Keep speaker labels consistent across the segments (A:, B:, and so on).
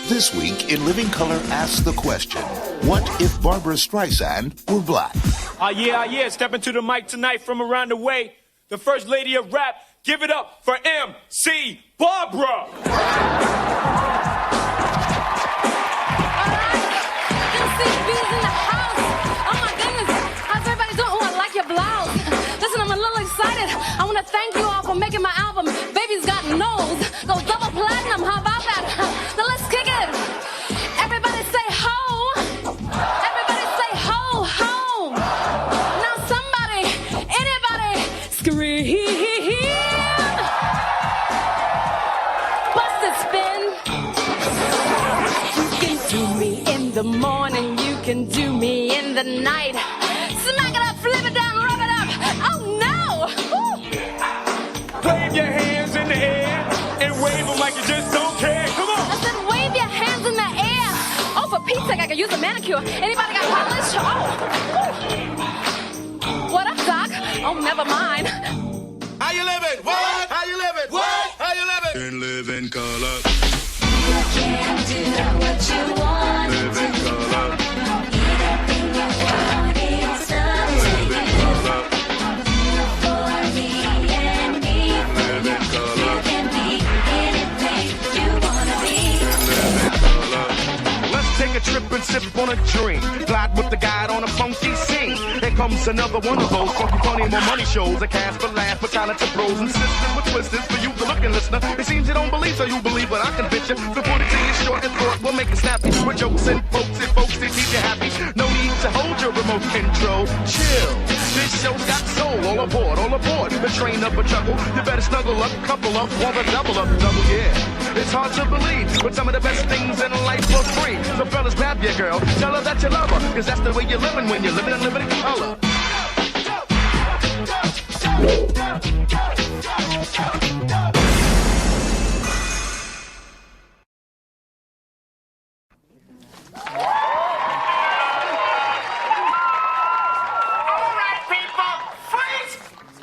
A: This week in Living Color asks the question, what if Barbara Streisand were black?
B: Yeah. Step into the mic tonight from around the way. The first lady of rap. Give it up for MC Barbara.
C: MCB's in the house. Oh my goodness. How's everybody doing? Oh, I like your blouse. Listen, I'm a little excited. I want to thank you all for making my album, Baby's Got Nose, go double platinum. How about that? Now let's kick it. Everybody say ho. Everybody say ho, ho. Now somebody, anybody, scream. Bust it, spin. You can do me in the morning. You can do me in the night. Smack it up, flip it down, rub it up. Oh no! Woo.
B: Wave your hands in the air and wave them like you just don't care. Come on.
C: I said wave your hands in the air. Oh, for Pete's sake, I could use a manicure. Anybody got polish? Oh. Woo. What up, Doc? Oh, never mind.
D: How you living? What? How you living? What? How you living?
E: And live in color.
F: You can do what you want
E: Live in color.
F: Anything you want, it's up to
E: Live in
F: you.
E: color.
F: For me and me,
E: Live in
F: you
E: color.
F: can be anything you wanna be.
E: Live in color.
G: Let's take a trip and sip on a drink. Glide with the guide on a funky scene. Here comes another one of those funky, funny, more money shows. A cast for laugh with talented pros and sisters with twisters for you, the looking listener. It seems you don't believe, so you believe, but I can bitch you. So put it to you short and short, we'll make it snappy. With jokes and folks that keep you happy. No need to hold your remote control. Chill. This show's got soul. All aboard, all aboard. The train up a chuckle. You better snuggle up, couple up, or the double up, double, yeah. It's hard to believe, but some of the best things in life for free. So fellas, grab your girl, tell her that you love her, cause that's the way you're living when you're living in living color.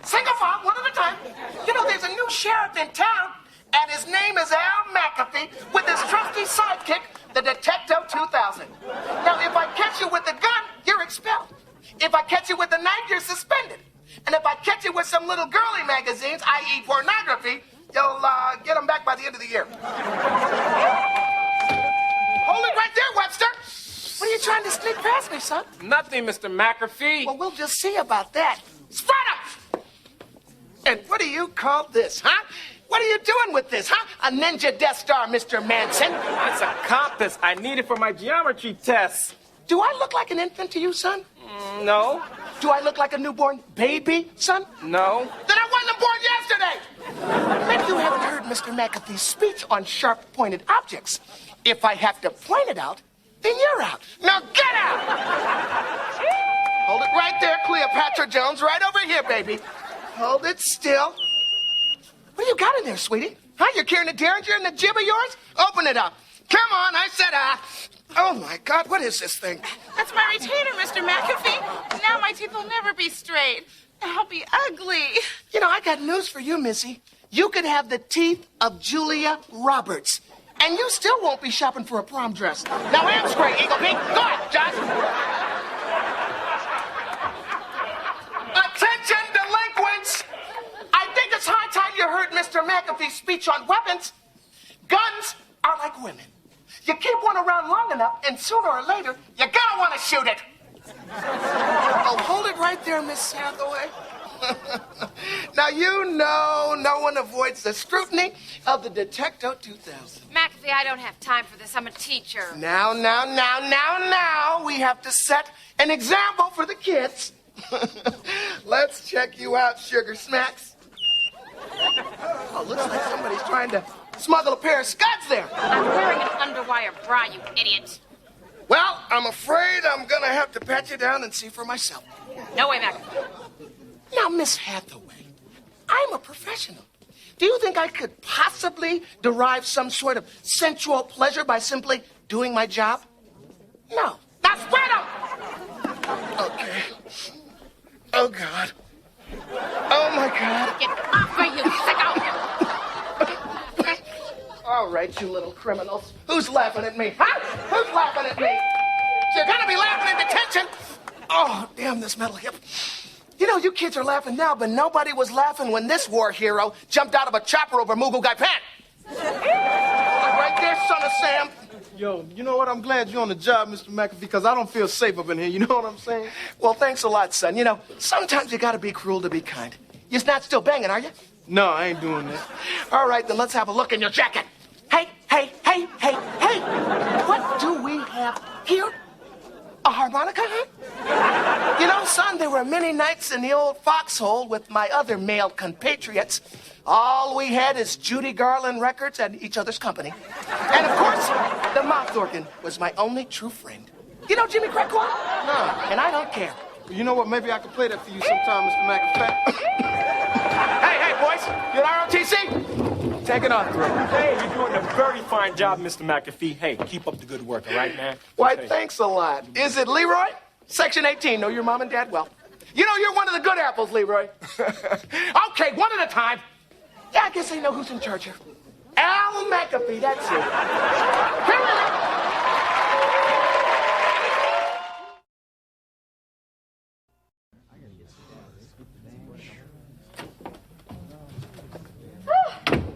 D: Single file, one at a time. You know, there's a new sheriff in town, and his name is Al McAfee with his trusty sidekick, the Detecto 2000. Now, if I catch you with a gun, you're expelled. If I catch you with a knife, you're suspended. And if I catch you with some little girly magazines, i.e. pornography, you'll get them back by the end of the year. Hold it right there, Webster. What are you trying to sneak past me, son?
B: Nothing, Mr. McAfee.
D: Well, we'll just see about that. Spread up! And what do you call this, huh? What are you doing with this, huh? A ninja Death Star, Mr. Manson.
B: That's a compass I needed for my geometry test.
D: Do I look like an infant to you, son?
B: No.
D: Do I look like a newborn baby, son?
B: No.
D: Then I wasn't born yesterday! Maybe you haven't heard Mr. McAfee's speech on sharp-pointed objects. If I have to point it out, then you're out. Now get out! Hold it right there, Cleopatra Jones. Right over here, baby. Hold it still. What do you got in there, sweetie? Huh? You're carrying a derringer in the jib of yours? Open it up. Come on, I said, oh my God, what is this thing?
H: That's my retainer, Mr. McAfee. Now my teeth will never be straight. I'll be ugly.
D: You know, I got news for you, Missy. You could have the teeth of Julia Roberts, and you still won't be shopping for a prom dress. Now, am straight, Eagle Pink. Go ahead, Josh. Attention, delinquents! I think it's high time you heard Mr. McAfee's speech on weapons. Guns are like women. You keep one around long enough, and sooner or later, you're gonna want to shoot it. Oh, hold it right there, Miss Hathaway. Now, you know no one avoids the scrutiny of the Detecto 2000.
I: McAfee, I don't have time for this. I'm a teacher.
D: Now, we have to set an example for the kids. Let's check you out, Sugar Smacks. Oh, looks like somebody's trying to smuggle a pair of scuds there.
I: I'm wearing an underwire bra, you idiot.
D: Well, I'm afraid I'm gonna have to pat you down and see for myself.
I: No way, McAfee.
D: Now, Miss Hathaway, I'm a professional. Do you think I could possibly derive some sort of sensual pleasure by simply doing my job? No. Now spread them! Okay. Oh, God. Oh, my God.
I: Get off of you, sicko!
D: All right, you little criminals. Who's laughing at me? Huh? Who's laughing at me? You're gonna be laughing in detention. Oh, damn this metal hip. You know, you kids are laughing now, but nobody was laughing when this war hero jumped out of a chopper over Mughal Guy Pan. Right there, son of Sam.
J: Yo, you know what? I'm glad you're on the job, Mr. McAfee, because I don't feel safe up in here. You know what I'm saying?
D: Well, thanks a lot, son. You know, sometimes you gotta be cruel to be kind. You're not still banging, are you?
J: No, I ain't doing that.
D: All right, then let's have a look in your jacket. Hey, hey, hey, hey, hey! What do we have here? A harmonica, huh? You know, son, there were many nights in the old foxhole with my other male compatriots. All we had is Judy Garland records and each other's company. And, of course, the mouth organ was my only true friend. You know Jimmy Craig? No, and I don't care.
J: You know what? Maybe I could play that for you sometime, Mr. McAfee.
D: Hey, boys, you're ROTC? Take it on through.
B: Hey, you're doing a very fine job, Mr. McAfee. Hey, keep up the good work, all right, man?
D: Why,
B: Hey.
D: thanks a lot. Is it Leroy? Section 18. Know your mom and dad well. You know, you're one of the good apples, Leroy. Okay, one at a time. Yeah, I guess I know who's in charge here. Al McAfee, that's it. Here we go.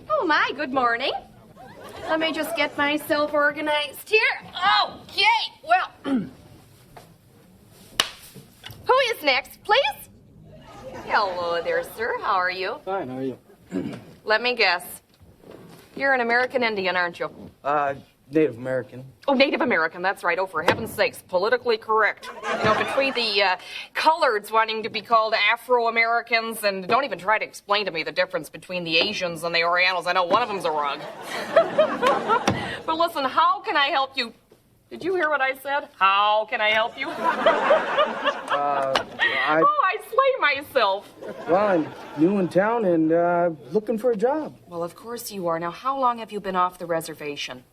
I: Oh, my, good morning. Let me just get myself organized here. Okay, well. Who is next, please? Hello there, sir. How are you?
J: Fine, how are you?
I: Let me guess. You're an American Indian, aren't you?
J: Native American.
I: Oh, Native American, that's right. Oh, for heaven's sakes, politically correct. You know, between the coloreds wanting to be called Afro-Americans, and don't even try to explain to me the difference between the Asians and the Orientals. I know one of them's a rug. But listen, how can I help you? Did you hear what I said? How can I help you? Oh, I slay myself.
J: Well, I'm new in town and looking for a job.
I: Well, of course you are. Now, how long have you been off the reservation?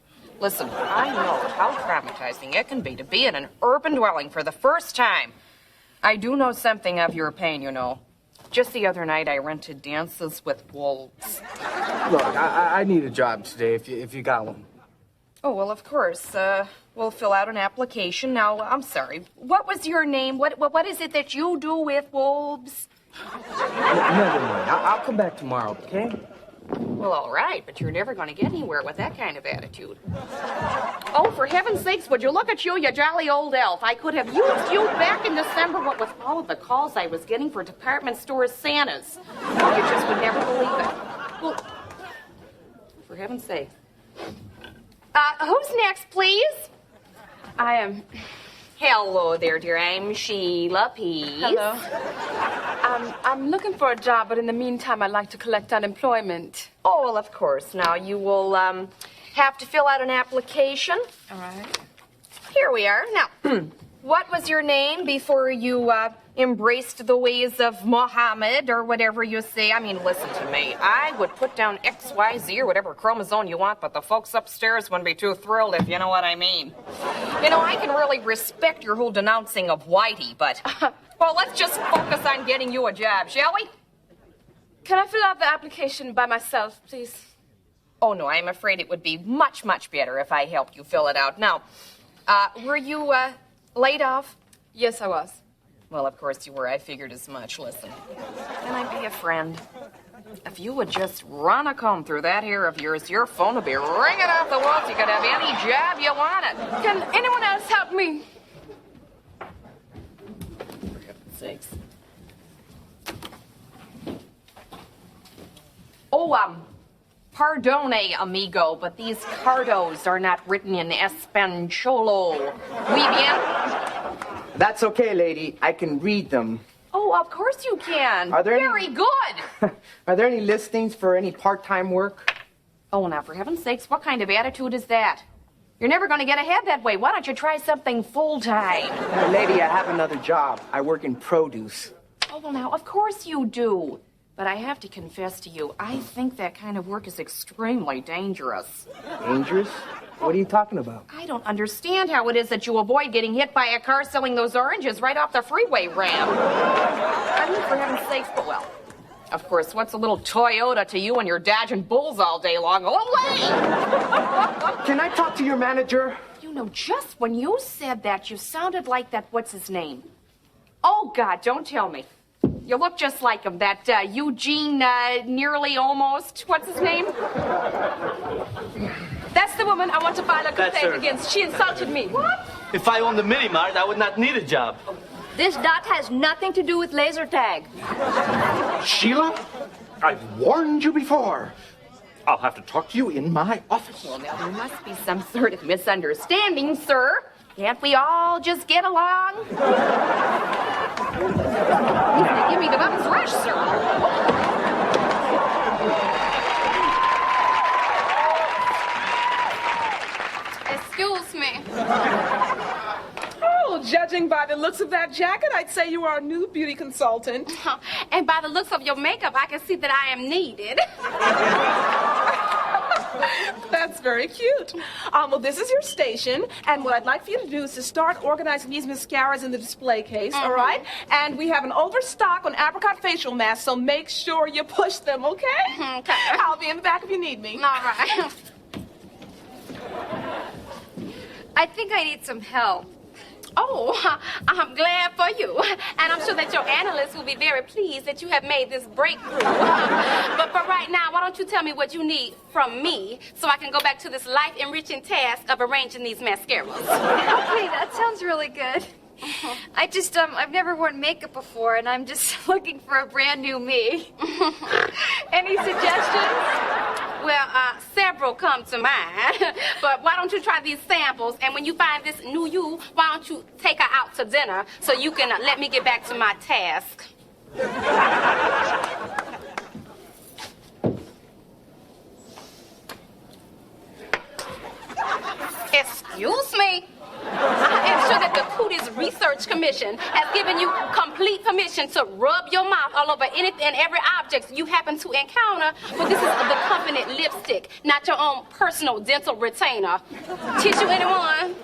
I: Listen, I know how traumatizing it can be to be in an urban dwelling for the first time. I do know something of your pain, you know. Just the other night, I rented dances with wolves.
J: Look, I need a job today if you got one.
I: Oh, well, of course. We'll fill out an application. Now, I'm sorry. What was your name? What is it that you do with wolves?
J: Never mind. I'll come back tomorrow, okay?
I: Well, all right, but you're never going to get anywhere with that kind of attitude. Oh, for heaven's sakes, would you look at you, you jolly old elf. I could have used you back in December, what with all of the calls I was getting for department store Santas. You just would never believe it. Well, for heaven's sake. Who's next, please?
C: I am.
I: Hello there, dear. I'm Sheila Pease.
C: Hello. I'm looking for a job, but in the meantime, I'd like to collect unemployment.
I: Oh, well, of course. Now, you will have to fill out an application.
C: All right.
I: Here we are. Now, what was your name before you embraced the ways of Mohammed or whatever you say? I mean, listen to me. I would put down XYZ or whatever chromosome you want, but the folks upstairs wouldn't be too thrilled, if you know what I mean. You know, I can really respect your whole denouncing of Whitey, but, well, let's just focus on getting you a job, shall we?
C: Can I fill out the application by myself, please?
I: Oh, no, I'm afraid it would be much, much better if I helped you fill it out. Now, were you laid off?
C: Yes, I was.
I: Well, of course you were. I figured as much. Listen, can I be a friend? If you would just run a comb through that hair of yours, your phone would be ringing off the walls. You could have any job you wanted.
C: Can anyone else help me?
I: For heaven's sakes. Oh, pardone, amigo, but these cardos are not written in Español. Oui bien?
K: That's okay, lady. I can read them.
I: Oh, of course you can.
K: Are there
I: Very good.
K: Are there any listings for any part-time work?
I: Oh, now, for heaven's sakes, what kind of attitude is that? You're never going to get ahead that way. Why don't you try something full-time?
K: Lady, I have another job. I work in produce.
I: Oh, well, now, of course you do. But I have to confess to you, I think that kind of work is extremely dangerous.
K: Dangerous? What are you talking about?
I: I don't understand how it is that you avoid getting hit by a car selling those oranges right off the freeway ramp. I mean, for heaven's sakes, but well, Of course, what's a little Toyota to you when you're dodging bulls all day long? Go away!
K: Can I talk to your manager?
I: You know, just when you said that, you sounded like that, what's his name? Oh, God, don't tell me. You look just like him, that Eugene, nearly almost, what's his name? That's the woman I want to file a complaint against. She insulted me. What?
L: If I owned the mini mart, I would not need a job.
C: This dot has nothing to do with laser tag.
D: Sheila, I've warned you before. I'll have to talk to you in my office.
I: Well, now, there must be some sort of misunderstanding, sir. Can't we all just get along? He's gonna give me the bum's rush, sir.
C: Excuse me.
M: Oh, judging by the looks of that jacket, I'd say you are a new beauty consultant.
C: And by the looks of your makeup, I can see that I am needed.
M: That's very cute. Well, this is your station, and what I'd like for you to do is to start organizing these mascaras in the display case, all right? And we have an overstock on apricot facial masks, so make sure you push them, okay?
C: Okay.
M: I'll be in the back if you need me.
C: All right. I think I need some help. Oh, I'm glad for you. And I'm sure that your analysts will be very pleased that you have made this breakthrough. But for right now, why don't you tell me what you need from me so I can go back to this life-enriching task of arranging these mascaras.
N: Okay, that sounds really good. I've never worn makeup before, and I'm just looking for a brand new me. Any suggestions?
C: Well, several come to mind. But why don't you try these samples, and when you find this new you, why don't you take her out to dinner so you can let me get back to my task? Excuse me? I am sure that the Cooties Research Commission has given you complete permission to rub your mouth all over any and every object you happen to encounter, but this is the company lipstick, not your own personal dental retainer. Tissue, anyone?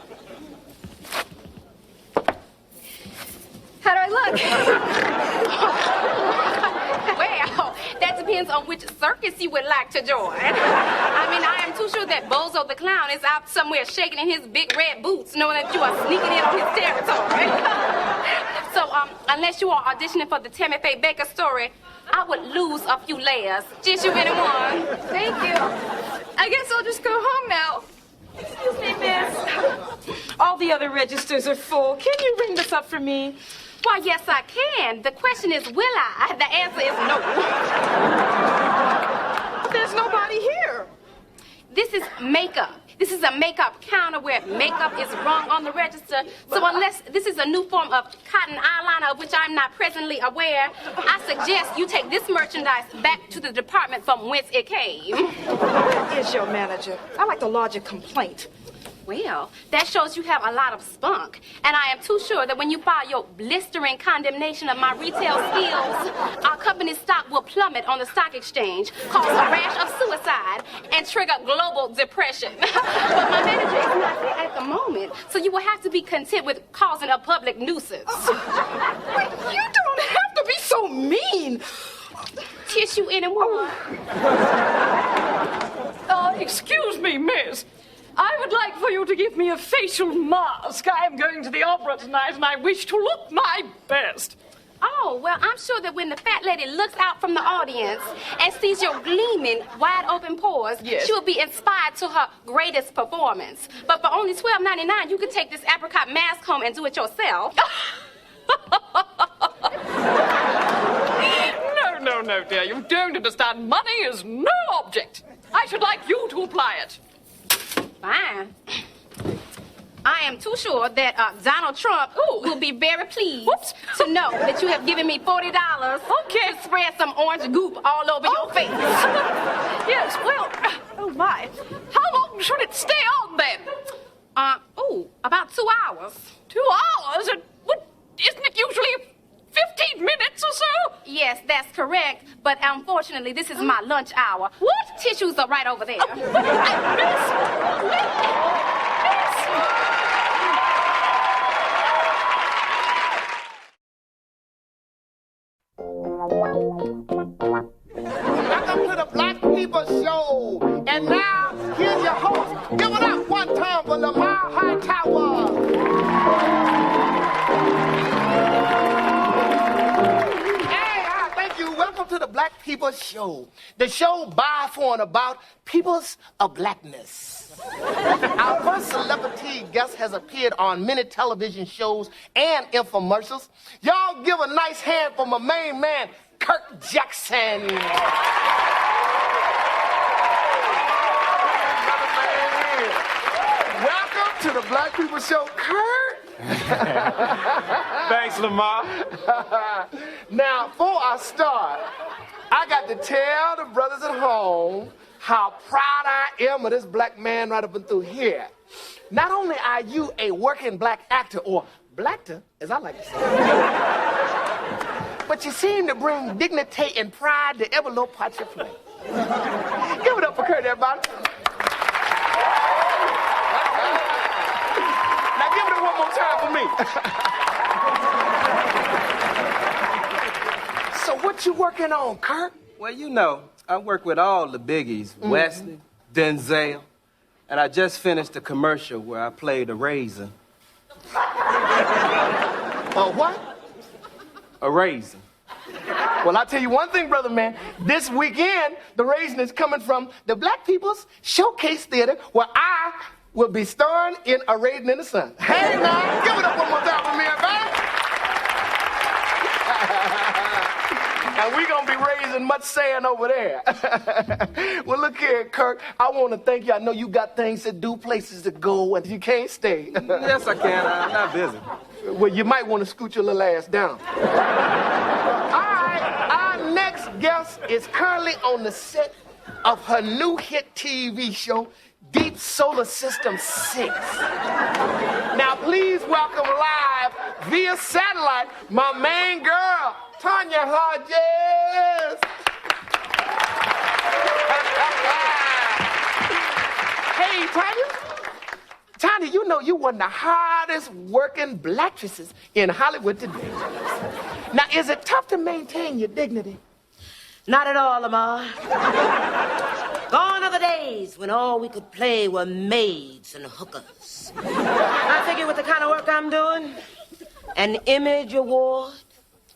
N: How do I look?
C: Well, that depends on which circus you would like to join. I mean, I am too sure that Bozo the Clown is out somewhere shaking in his big red boots, knowing that you are sneaking in on his territory. So, unless you are auditioning for the Tammy Faye Baker story, I would lose a few layers. Tissue, anyone?
N: Thank you. I guess I'll just go home now.
M: Excuse me, miss. All the other registers are full. Can you ring this up for me?
C: Why, yes, I can. The question is, will I? The answer is no.
M: But there's nobody here.
C: This is makeup. This is a makeup counter where makeup is rung on the register. So unless this is a new form of cotton eyeliner of which I'm not presently aware, I suggest you take this merchandise back to the department from whence it came.
M: Where is your manager? I'd like to lodge a complaint.
C: Well, that shows you have a lot of spunk. And I am too sure that when you file your blistering condemnation of my retail skills, our company's stock will plummet on the stock exchange, cause a rash of suicide, and trigger global depression. But my manager is not here at the moment, so you will have to be content with causing a public nuisance.
M: Wait, you don't have to be so mean.
C: Tissue anyone?
M: Excuse me, miss. I would like for you to give me a facial mask. I am going to the opera tonight, and I wish to look my best.
C: Oh, well, I'm sure that when the fat lady looks out from the audience and sees your gleaming, wide-open pores, she will be inspired to her greatest performance. But for only $12.99, you can take this apricot mask home and do it yourself.
M: No, dear. You don't understand. Money is no object. I should like you to apply it.
C: Fine. I am too sure that Donald Trump will be very pleased to know that you have given me $40 to spread some orange goop all over your face.
M: Yes, well, oh my. How long should it stay on then?
C: About 2 hours.
M: 2 hours? Isn't it usually 15 minutes or so?
C: Yes, that's correct. But unfortunately, this is my lunch hour.
M: What?
C: Tissues are right over there.
M: Miss.
D: People Show, the show by, for, and about peoples of blackness. Our first celebrity guest has appeared on many television shows and infomercials. Y'all give a nice hand for my main man, Kirk Jackson. Welcome to the Black People Show, Kurt.
B: Thanks, Lamar.
D: Now, before I start, I got to tell the brothers at home how proud I am of this black man right up and through here. Not only are you a working black actor, or blackter, as I like to say, but you seem to bring dignity and pride to every little part you play. Give it up for Kurt, everybody. Now give it up one more time for me. So what you working on, Kurt?
J: Well, you know, I work with all the biggies, Wesley, Denzel, and I just finished a commercial where I played a raisin.
D: What?
J: A raisin.
D: Well, I'll tell you one thing, brother man. This weekend, the raisin is coming from the Black People's Showcase Theater, where I will be starring in A Raisin in the Sun. Hey, now, give it up one more time for me, everybody. And we're going to be raising much sand over there. Well, look here, Kirk. I want to thank you. I know you got things to do, places to go, and you can't stay.
J: Yes, I can. I'm not busy.
D: Well, you might want to scoot your little ass down. All right, our next guest is currently on the set of her new hit TV show, Deep Solar System 6. Now, please welcome live via satellite my main girl, Tanya Hodges. Hey, Tanya. Tanya, you know you one of the hardest working blackstresses in Hollywood today. Now, is it tough to maintain your dignity?
O: Not at all, Lamar. Gone are the days when all we could play were maids and hookers. I figure with the kind of work I'm doing, an Image Award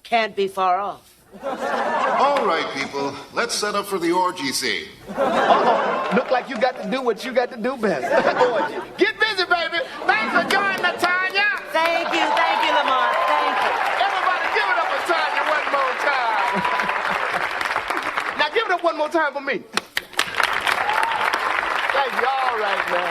O: can't be far off.
A: All right, people, let's set up for the orgy scene.
D: Look like you got to do what you got to do best. Orgy. Get busy, baby. Thanks for joining us, Tanya.
O: Thank you, Lamar. Thank you.
D: Everybody give it up for Tanya one more time. Now give it up one more time for me. Thank you. All right, now.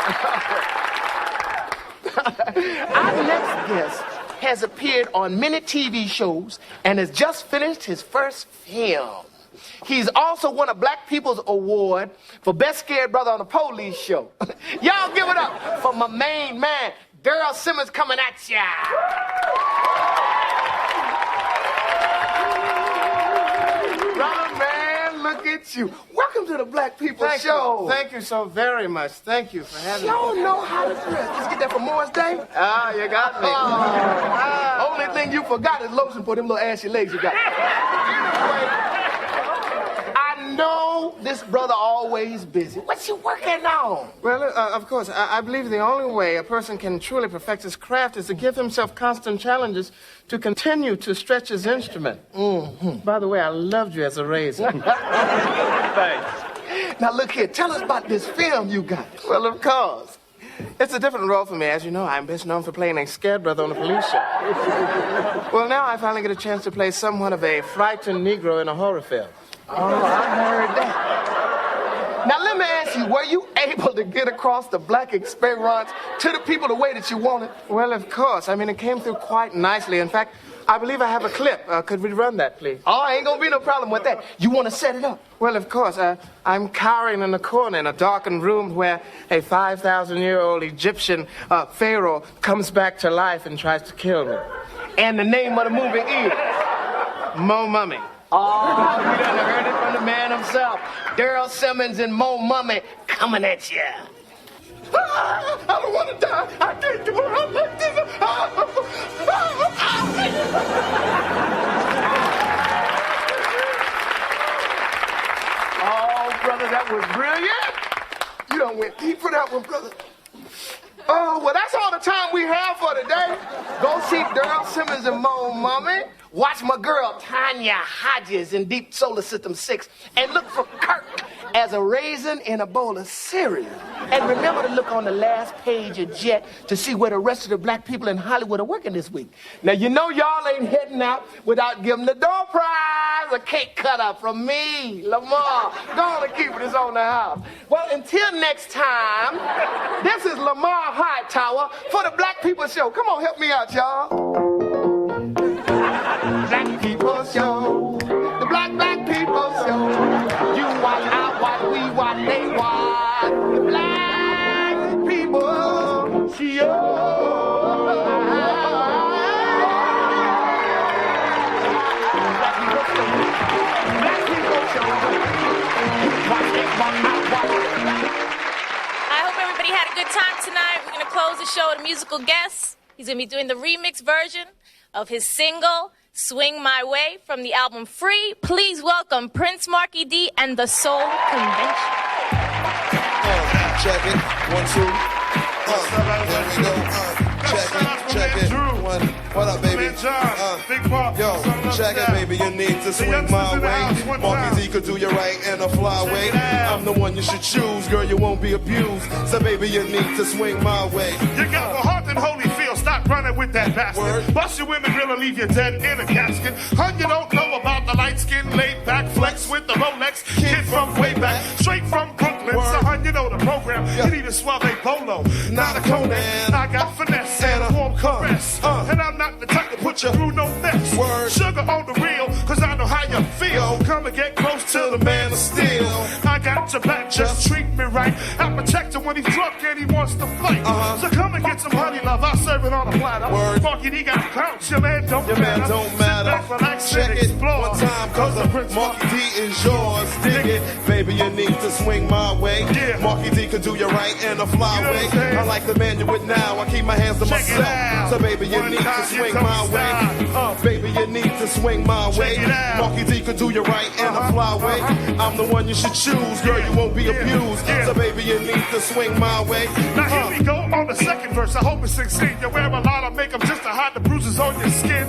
D: Our next guest has appeared on many TV shows and has just finished his first film. He's also won a Black People's Award for Best Scared Brother on the Police Show. Y'all give it up for my main man, Daryl Simmons, coming at ya. Brother man, look at you. Welcome to the Black People Show.
J: Thank you so very much. Thank you for having me.
D: Y'all know how to dress. Let's get that for Morris Day.
J: Ah, you got me.
D: Only thing you forgot is lotion for them little ashy legs you got. Anyway, I know this brother always busy. What you working on?
J: Well, of course, I believe the only way a person can truly perfect his craft is to give himself constant challenges to continue to stretch his instrument. Mm-hmm. By the way, I loved you as a raisin.
D: Thanks. Now, look here. Tell us about this film you got.
J: Well, of course. It's a different role for me. As you know, I'm best known for playing a scared brother on the police show. Well, now I finally get a chance to play somewhat of a frightened Negro in a horror film.
D: Oh, I heard that. Now, let me ask you, were you able to get across the black experience to the people the way that you wanted?
J: Well, of course. I mean, it came through quite nicely. In fact, I believe I have a clip. Could we run that, please?
D: Oh, ain't gonna be no problem with that. You want to set it up?
J: Well, of course. I'm cowering in a corner in a darkened room where a 5,000-year-old Egyptian pharaoh comes back to life and tries to kill me.
D: And the name of the movie is?
J: Mo Mummy.
D: Oh, you done heard it from the man himself. Daryl Simmons and Mo Mummy coming at you. I don't want to die. I can't do it. I'm like this. Oh, brother, that was brilliant. You done went deep for that one, brother. Oh, well, that's all the time we have for today. Go see Daryl Simmons and Mo Mummy Watch my girl Tanya Hodges in Deep Solar System 6, and look for Kirk as a raisin in a bowl of cereal. And remember to look on the last page of Jet to see where the rest of the black people in Hollywood are working this week. Now, you know y'all ain't heading out without giving the door prize a cake cutter from me, Lamar. Go on and keep it, it's on the house. Well, until next time, this is Lamar Hightower for the Black People Show. Come on, help me out, y'all. Black People Show, the Black People Show. You watch, I watch, we watch, they watch. The Black People Show. Black People Show. Watch, they watch, I watch.
P: I hope everybody had a good time tonight. We're going to close the show with a musical guest. He's going to be doing the remix version of his single, Swing My Way, from the album Free. Please welcome Prince Marky D and the Soul Convention.
Q: Check it. 1, 2. There we go. Check it. One. What up, baby? Yo, check it, baby. You need to swing my way. Marky D could do you right in a fly way. I'm the one you should choose, girl. You won't be abused. So, baby, you need to swing my way.
G: You got the heart and Holyfield. Stop running with that bastard. Bust your women, really leave you dead in a casket. Hun, you don't know about the light skin, laid back flex with the Rolex. Kid from way back, straight from Brooklyn. So, hun, you know the program. You need a suave polo, not a Conan. I got finesse and a warm caress. And I'm not the type to put you through no mess. Sugar on the real, cause I know how you feel. Come and get close to the man of steel. I got your back, just treat me right. I protect him when he's drunk and he wants to fight. So come and get some honey love, I'll serve it on a platter. Marky D got clouts, your man don't matter. Back, relax, check it one time, cause the Marky D is yours. Dig it, baby, you need to swing my way. Marky D can do you right in a fly way. I like the man you with now, I keep my hands to myself. So baby, you need to swing my way. Baby, you need to swing my way. Marky D can do you right in a fly way. I'm the one you should choose, girl, you won't be abused. So baby, you need to swing my way. Now here we go on the second verse, I hope it's 16. You wear a lot of makeup just to hide the bruises on your skin.